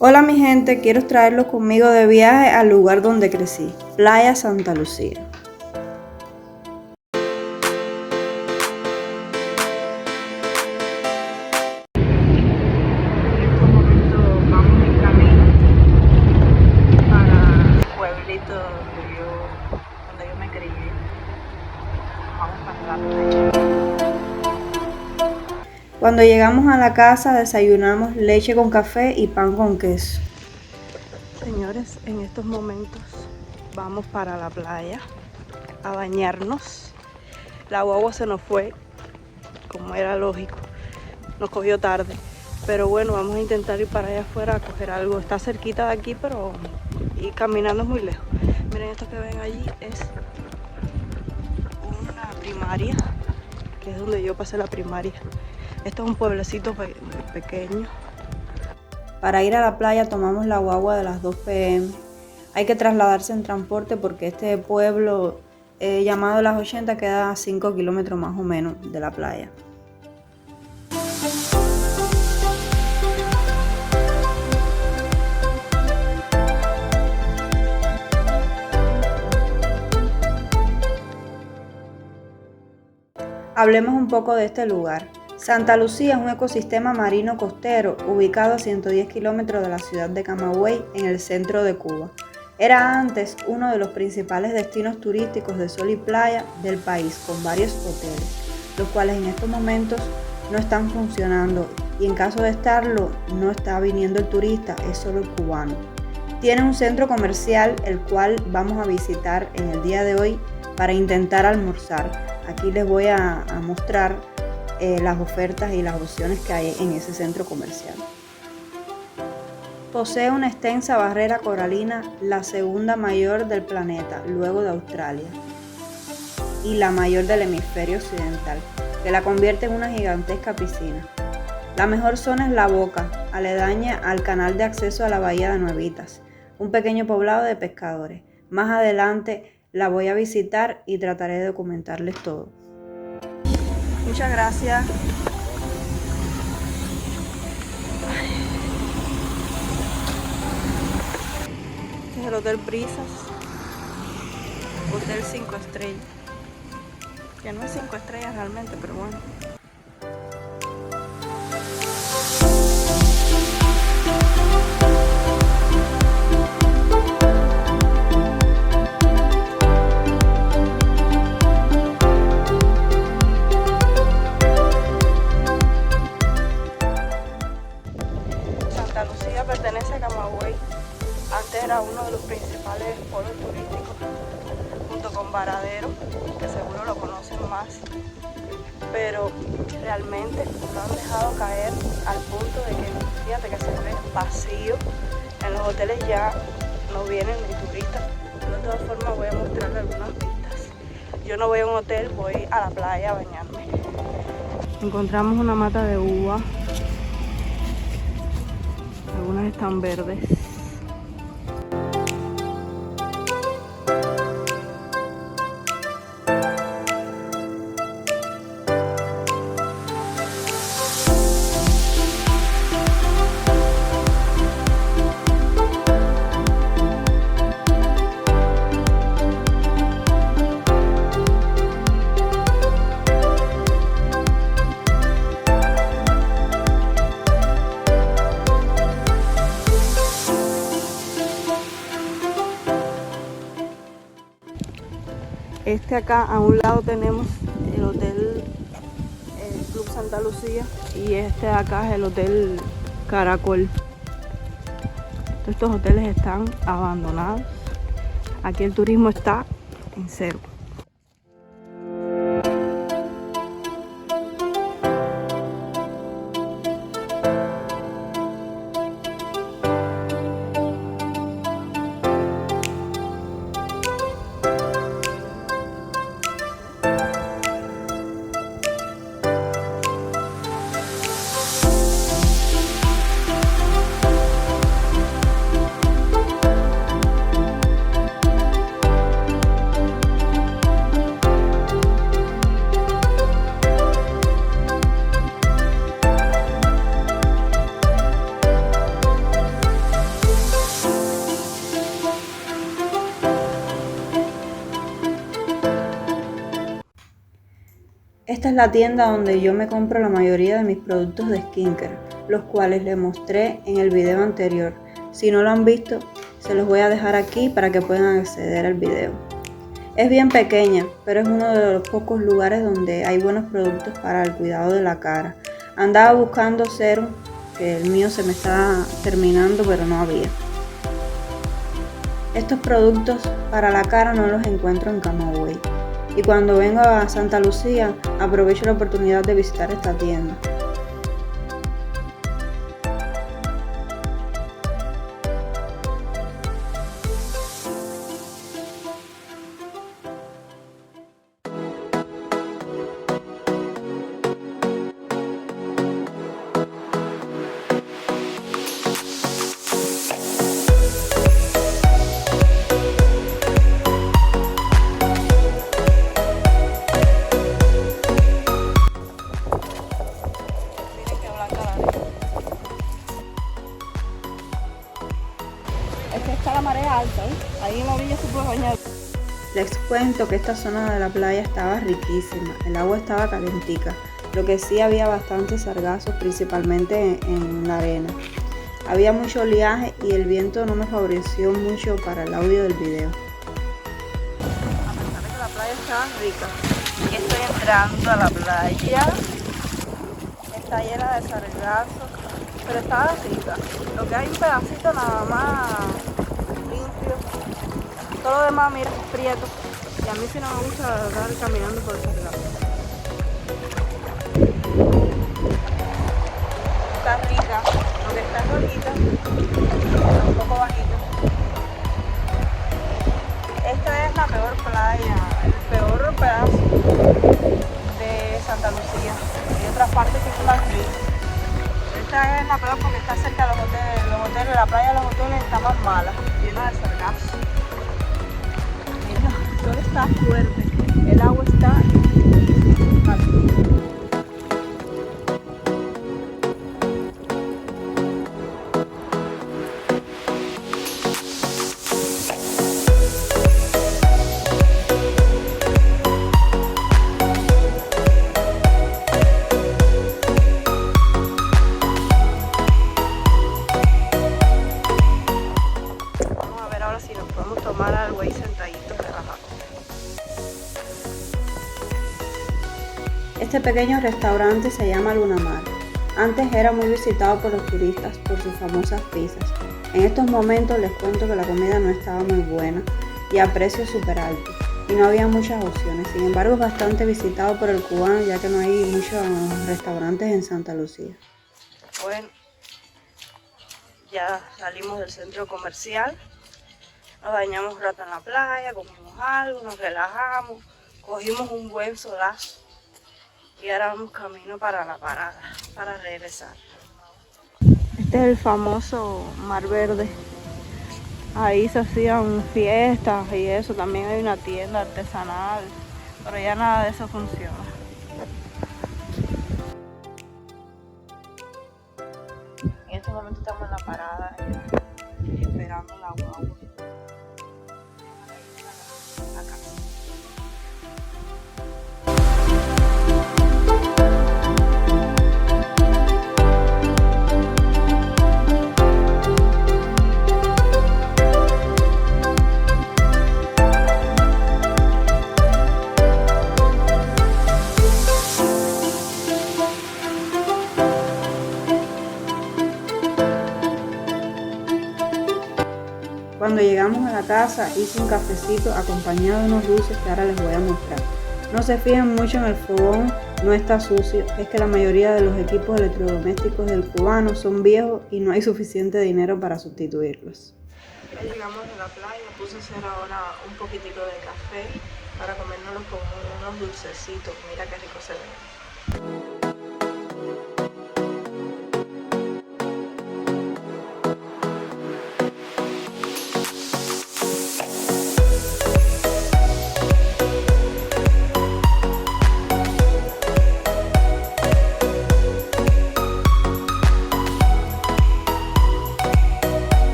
Hola mi gente, quiero traerlos conmigo de viaje al lugar donde crecí, Playa Santa Lucía. En estos momentos vamos en camino para el pueblito donde yo me crié. Vamos para la playa. Cuando llegamos a la casa desayunamos leche con café y pan con queso. Señores, en estos momentos vamos para la playa a bañarnos. La guagua se nos fue, como era lógico, nos cogió tarde, pero bueno, vamos a intentar ir para allá afuera a coger algo. Está cerquita de aquí, pero ir caminando es muy lejos. Miren, esto que ven allí es una primaria, que es donde yo pasé la primaria. Esto es un pueblecito pequeño. Para ir a la playa tomamos la guagua de las 2 p.m. Hay que trasladarse en transporte porque este pueblo llamado Las 80 queda a 5 kilómetros más o menos de la playa. Hablemos un poco de este lugar. Santa Lucía es un ecosistema marino costero ubicado a 110 kilómetros de la ciudad de Camagüey, en el centro de Cuba. Era antes uno de los principales destinos turísticos de sol y playa del país, con varios hoteles, los cuales en estos momentos no están funcionando y en caso de estarlo, no está viniendo el turista, es solo el cubano. Tiene un centro comercial, el cual vamos a visitar en el día de hoy para intentar almorzar. Aquí les voy a mostrar las ofertas y las opciones que hay en ese centro comercial. Posee una extensa barrera coralina, la segunda mayor del planeta, luego de Australia, y la mayor del hemisferio occidental, que la convierte en una gigantesca piscina. La mejor zona es La Boca, aledaña al canal de acceso a la bahía de Nuevitas, un pequeño poblado de pescadores. Más adelante la voy a visitar y trataré de documentarles todo. Muchas gracias. Este es el Hotel Brisas, Hotel 5 estrellas, que no es 5 estrellas realmente, pero bueno. Santa Lucía pertenece a Camagüey. Antes era uno de los principales polos turísticos, junto con Varadero, que seguro lo conocen más, pero realmente lo han dejado caer al punto de que, fíjate que se ve vacío. En los hoteles ya no vienen ni turistas. De todas formas voy a mostrarles algunas vistas. Yo no voy a un hotel, voy a la playa a bañarme. Encontramos una mata de uva. Algunas están verdes. Acá a un lado tenemos el Hotel Club Santa Lucía y este de acá es el Hotel Caracol. Estos hoteles están abandonados. Aquí el turismo está en cero. Esta es la tienda donde yo me compro la mayoría de mis productos de skincare, los cuales les mostré en el video anterior. Si no lo han visto, se los voy a dejar aquí para que puedan acceder al video. Es bien pequeña, pero es uno de los pocos lugares donde hay buenos productos para el cuidado de la cara. Andaba buscando serum, que el mío se me estaba terminando, pero no había. Estos productos para la cara no los encuentro en Camagüey. Y cuando vengo a Santa Lucía, aprovecho la oportunidad de visitar esta tienda. Es que está la marea alta, ¿eh? Ahí en la orilla se puede bañar. Les cuento que esta zona de la playa estaba riquísima, el agua estaba calentica, lo que sí había bastantes sargazos, principalmente en la arena. Había mucho oleaje y el viento no me favoreció mucho para el audio del video. A pesar de que la playa estaba rica, y estoy entrando a la playa, está llena de sargazos, pero estaba rica. Lo que hay un pedacito nada más limpio, todo lo demás, mira, prieto. Y a mí sí no me gusta andar caminando por el sargazo. Está rica, lo que está rojita, un poco bajito. Esta es la peor playa, el peor pedazo de Santa Lucía. Hay otras partes que son más ricas. Esta es la peor porque está cerca de los hoteles, la playa de los hoteles está más mala, llena de sargazo. Mira, el sol está fuerte, el agua está mal. Si nos podemos tomar algo ahí sentaditos relajados. Este pequeño restaurante se llama Luna Mar. Antes era muy visitado por los turistas por sus famosas pizzas. En estos momentos les cuento que la comida no estaba muy buena y a precios súper altos y no había muchas opciones. Sin embargo, es bastante visitado por el cubano ya que no hay muchos restaurantes en Santa Lucía. Bueno, ya salimos del centro comercial. Nos bañamos un rato en la playa, comimos algo, nos relajamos, cogimos un buen solazo y ahora vamos camino para la parada, para regresar. Este es el famoso Mar Verde. Ahí se hacían fiestas y eso, también hay una tienda artesanal, pero ya nada de eso funciona. En este momento estamos en la parada esperando la guagua. Cuando llegamos a la casa hice un cafecito acompañado de unos dulces que ahora les voy a mostrar. No se fijen mucho en el fogón, no está sucio, es que la mayoría de los equipos electrodomésticos del cubano son viejos y no hay suficiente dinero para sustituirlos. Ya llegamos de la playa, puse a hacer ahora un poquitico de café para comérnoslo con unos dulcecitos, mira qué rico se ve.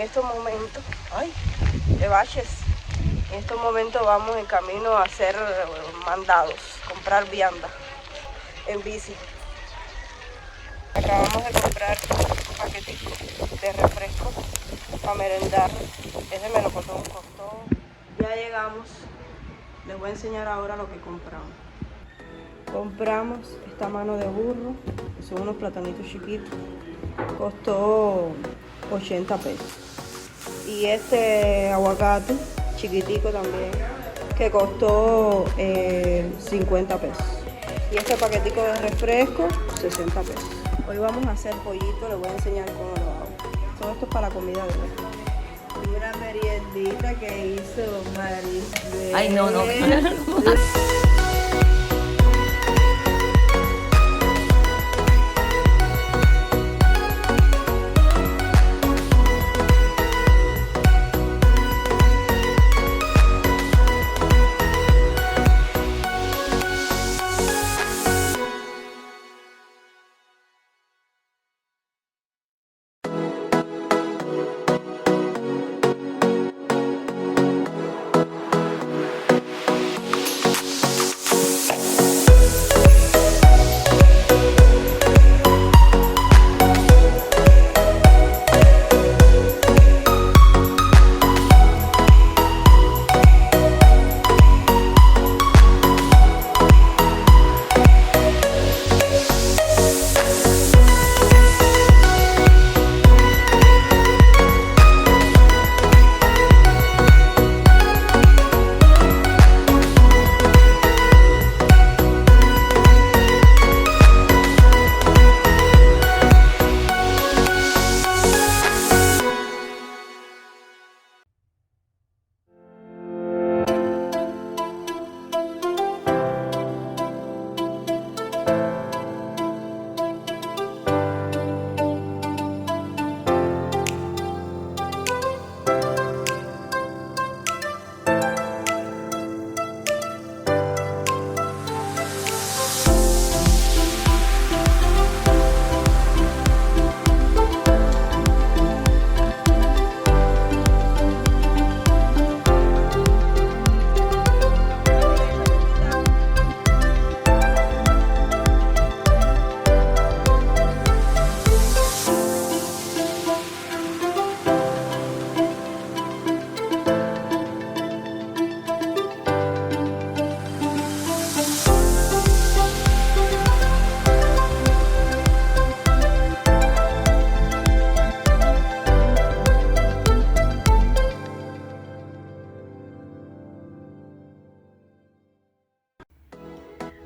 estos momentos, ay, de baches, en estos momentos vamos en camino a hacer mandados, comprar vianda en bici. Acabamos de comprar un paquetico de refresco para merendar. Ese melocotón costó. Ya llegamos. Les voy a enseñar ahora lo que compramos. Compramos esta mano de burro, que son unos platanitos chiquitos. Costó 80 pesos. Y este aguacate, chiquitico también, que costó 50 pesos. Y este paquetico de refresco, 60 pesos. Hoy vamos a hacer pollito, les voy a enseñar cómo lo hago. Todo esto es para la comida de hoy. Una meriendita que hizo Maribel. Ay, no.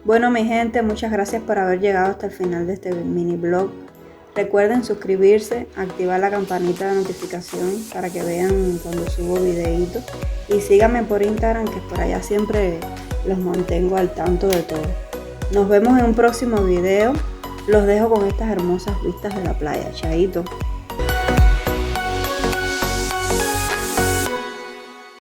Bueno, mi gente, muchas gracias por haber llegado hasta el final de este mini blog. Recuerden suscribirse, activar la campanita de notificación para que vean cuando subo videitos. Y síganme por Instagram, que por allá siempre los mantengo al tanto de todo. Nos vemos en un próximo video. Los dejo con estas hermosas vistas de la playa. Chaito.